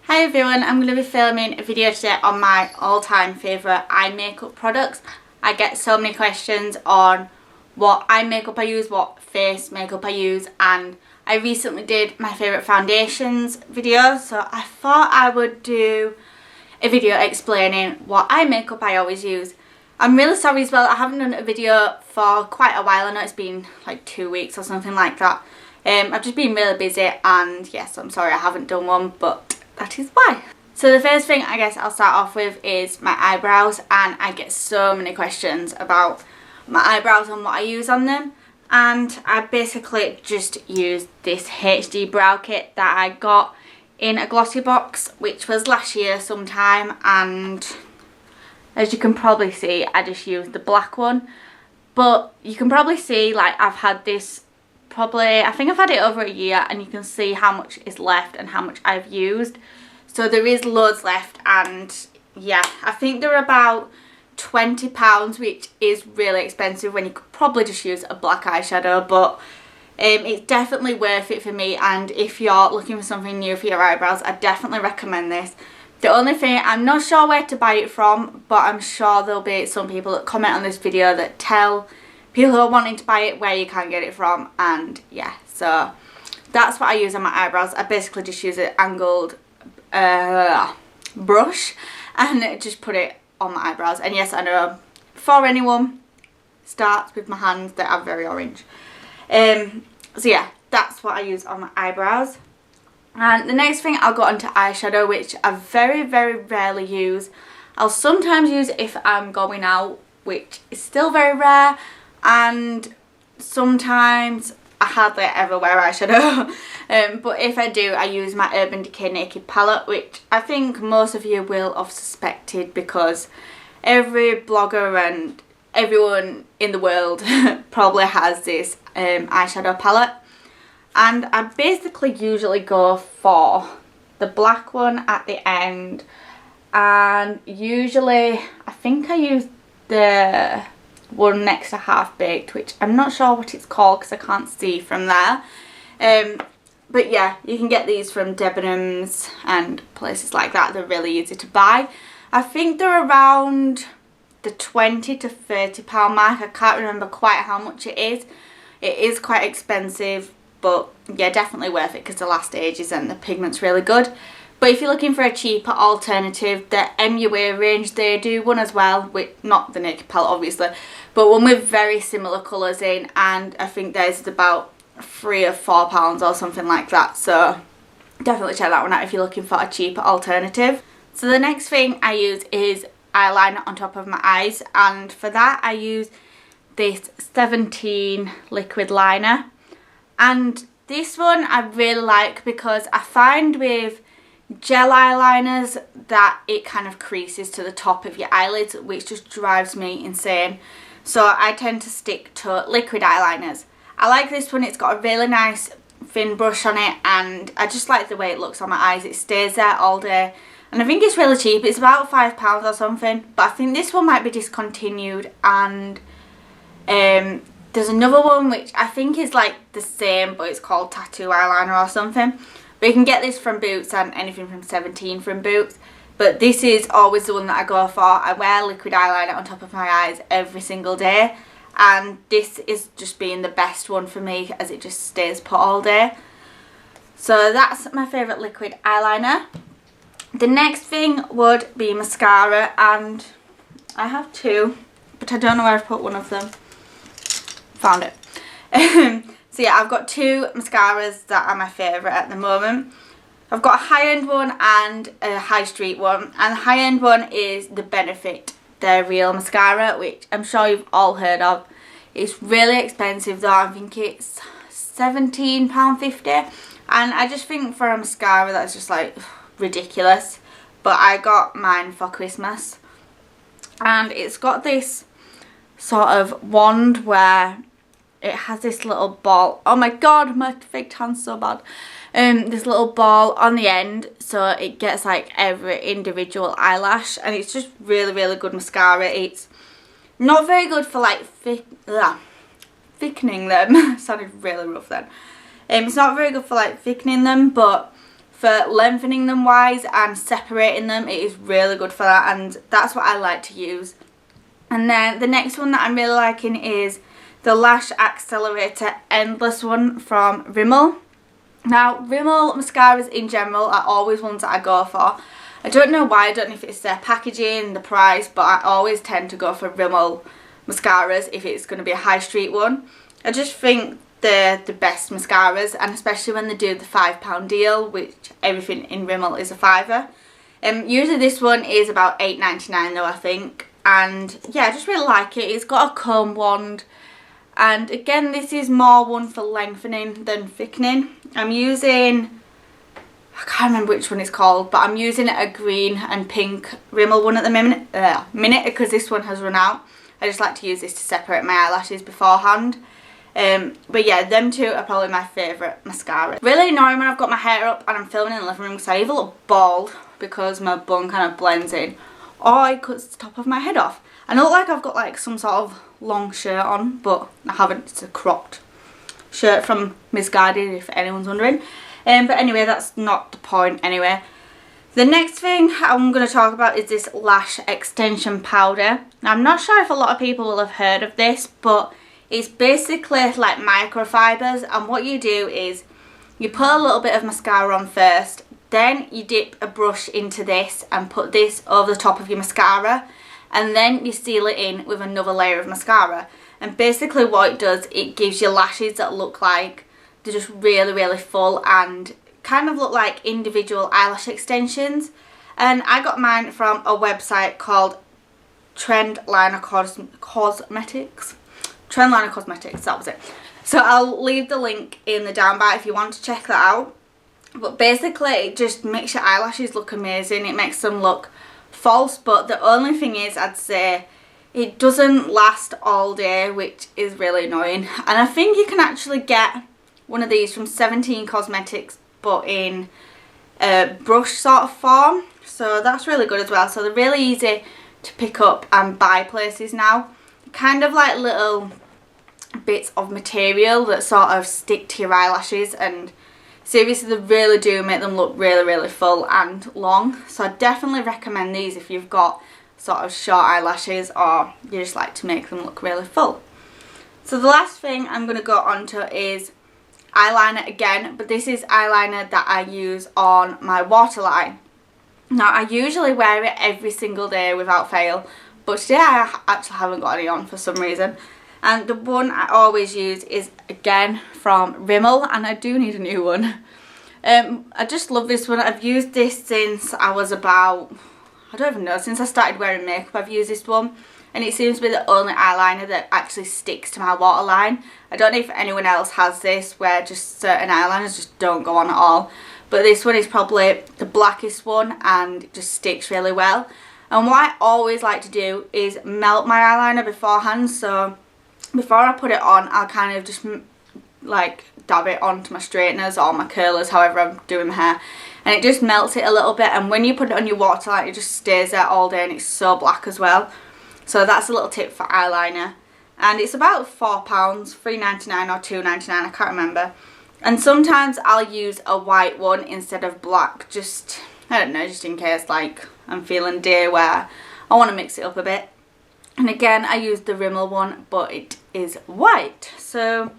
Hi everyone, I'm going to be filming a video today on my all-time favourite eye makeup products. I get so many questions on what eye makeup I use, what face makeup I use, and I recently did my favourite foundations video, so I thought I would do a video explaining what eye makeup I always use. I'm really sorry as well, I haven't done a video for quite a while. I know it's been like 2 weeks or something like that. I've just been really busy and yes, I'm sorry I haven't done one, but that is why. So the first thing I guess I'll start off with is my eyebrows, and I get so many questions about my eyebrows and what I use on them, and I basically just use this HD brow kit that I got in a glossy box, which was last year sometime, and as you can probably see I just used the black one, but you can probably see like I've had this I think I've had it over a year, and you can see how much is left and how much I've used. So there is loads left, and yeah, I think they're about £20, which is really expensive when you could probably just use a black eyeshadow, but it's definitely worth it for me. And if you're looking for something new for your eyebrows, I definitely recommend this. The only thing, I'm not sure where to buy it from, but I'm sure there'll be some people that comment on this video that tell people who are wanting to buy it where you can get it from, and yeah, so that's what I use on my eyebrows. I basically just use an angled brush and just put it on my eyebrows. And yes, I know before anyone starts with my hands, they are very orange. So yeah, that's what I use on my eyebrows. And the next thing, I'll go on to eyeshadow, which I very rarely use. I'll sometimes use it if I'm going out, which is still very rare, and sometimes I hardly ever wear eyeshadow. But if I do, I use my Urban Decay Naked palette, which I think most of you will have suspected because every blogger and everyone in the world probably has this eyeshadow palette. And I basically usually go for the black one at the end, and usually I think I use the one next to Half Baked, which I'm not sure what it's called because I can't see from there. But yeah, you can get these from Debenhams and places like that. They're really easy to buy. I think they're around the £20 to £30 mark. I can't remember quite how much it is. It is quite expensive, but yeah, definitely worth it because they last ages and the pigment's really good. But if you're looking for a cheaper alternative, the MUA range, they do one as well, with not the Naked palette obviously, but one with very similar colours in, and I think theirs is about £3 or £4 or something like that. So definitely check that one out if you're looking for a cheaper alternative. So the next thing I use is eyeliner on top of my eyes, and for that I use this 17 liquid liner. And this one I really like because I find with gel eyeliners that it kind of creases to the top of your eyelids, which just drives me insane. So I tend to stick to liquid eyeliners. I like this one, it's got a really nice thin brush on it, and I just like the way it looks on my eyes. It stays there all day, and I think it's really cheap. It's about £5 or something, but I think this one might be discontinued, and there's another one which I think is like the same, but it's called Tattoo Eyeliner or something. But you can get this from Boots and anything from 17 from Boots. But this is always the one that I go for. I wear liquid eyeliner on top of my eyes every single day, and this is just being the best one for me as it just stays put all day. So that's my favourite liquid eyeliner. The next thing would be mascara, and I have two, but I don't know where I've put one of them. Found it. So yeah, I've got two mascaras that are my favourite at the moment. I've got a high-end one and a high street one, and the high-end one is the Benefit They're Real mascara, which I'm sure you've all heard of. It's really expensive though. I think it's £17.50, and I just think for a mascara that's just like ridiculous. But I got mine for Christmas, and it's got this sort of wand where it has this little ball. Oh my god, my fake tan's so bad. This little ball on the end, so it gets like every individual eyelash, and it's just really good mascara. It's not very good for like thickening them. Sounded really rough then. It's not very good for like thickening them, but for lengthening them wise and separating them. It is really good for that, and that's what I like to use. And then the next one that I'm really liking is the Lash Accelerator Endless one from Rimmel. Now, Rimmel mascaras in general are always ones that I go for. I don't know why, I don't know if it's their packaging, the price, but I always tend to go for Rimmel mascaras if it's going to be a high street one. I just think they're the best mascaras, and especially when they do the £5 deal, which everything in Rimmel is a £5. Usually this one is about £8.99 though, I think. And yeah, I just really like it. It's got a comb wand. And again, this is more one for lengthening than thickening. I'm using, I can't remember which one it's called, but I'm using a green and pink Rimmel one at the minute because this one has run out. I just like to use this to separate my eyelashes beforehand. But yeah, them two are probably my favourite mascara. Really annoying when I've got my hair up and I'm filming in the living room because I either look bald because my bun kind of blends in, or it cuts the top of my head off. I look like I've got like some sort of long shirt on, but I haven't. It's a cropped shirt from Misguided, if anyone's wondering. But anyway, that's not the point anyway. The next thing I'm going to talk about is this lash extension powder. Now, I'm not sure if a lot of people will have heard of this, but it's basically like microfibers, and what you do is you put a little bit of mascara on first, then you dip a brush into this and put this over the top of your mascara, and then you seal it in with another layer of mascara. And basically what it does, it gives you lashes that look like they're just really, really full and kind of look like individual eyelash extensions. And I got mine from a website called Trendliner Cosmetics. Trendliner Cosmetics, that was it. So I'll leave the link in the down bar if you want to check that out. But basically it just makes your eyelashes look amazing. It makes them look false, but the only thing is, I'd say it doesn't last all day, which is really annoying. And I think you can actually get one of these from 17 Cosmetics, but in a brush sort of form. So that's really good as well. So they're really easy to pick up and buy places now. Kind of like little bits of material that sort of stick to your eyelashes, and seriously they really do make them look really, really full and long. So I definitely recommend these if you've got sort of short eyelashes or you just like to make them look really full. So the last thing I'm going to go on to is eyeliner again, but this is eyeliner that I use on my waterline. Now, I usually wear it every single day without fail, but today I actually haven't got any on for some reason. And the one I always use is again from Rimmel, and I do need a new one. I just love this one. I've used this since I was about, I don't even know, since I started wearing makeup I've used this one. And it seems to be the only eyeliner that actually sticks to my waterline. I don't know if anyone else has this, where just certain eyeliners just don't go on at all. But this one is probably the blackest one, and it just sticks really well. And what I always like to do is melt my eyeliner beforehand. So before I put it on, I'll kind of just like dab it onto my straighteners or my curlers, however I'm doing my hair. And it just melts it a little bit. And when you put it on your waterline, it just stays there all day, and it's so black as well. So that's a little tip for eyeliner. And it's about £4, $3.99 or $2.99, I can't remember. And sometimes I'll use a white one instead of black, just, I don't know, just in case like I'm feeling a day where I want to mix it up a bit. And again, I use the Rimmel one, but it is white. So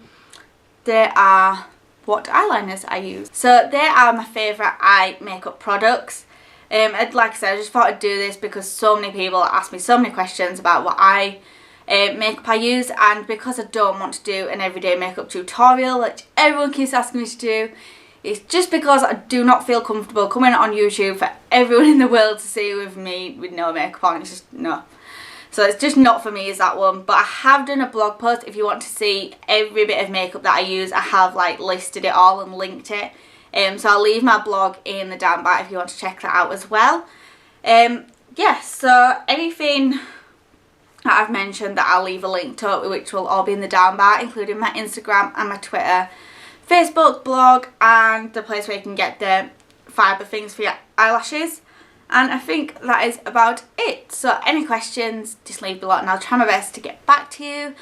they are what eyeliners I use. So they are my favourite eye makeup products. Like I said, I just thought I'd do this because so many people ask me so many questions about what eye makeup I use, and because I don't want to do an everyday makeup tutorial which everyone keeps asking me to do, it's just because I do not feel comfortable coming on YouTube for everyone in the world to see with me with no makeup on. It's just no. So it's just not for me, is that one. But I have done a blog post if you want to see every bit of makeup that I use. I have like listed it all and linked it. So I'll leave my blog in the down bar if you want to check that out as well. Yeah, so anything that I've mentioned that I'll leave a link to, which will all be in the down bar, including my Instagram and my Twitter, Facebook, blog, and the place where you can get the fibre things for your eyelashes. And I think that is about it. So any questions, just leave below and I'll try my best to get back to you.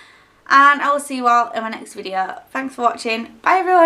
And I will see you all in my next video. Thanks for watching. Bye everyone.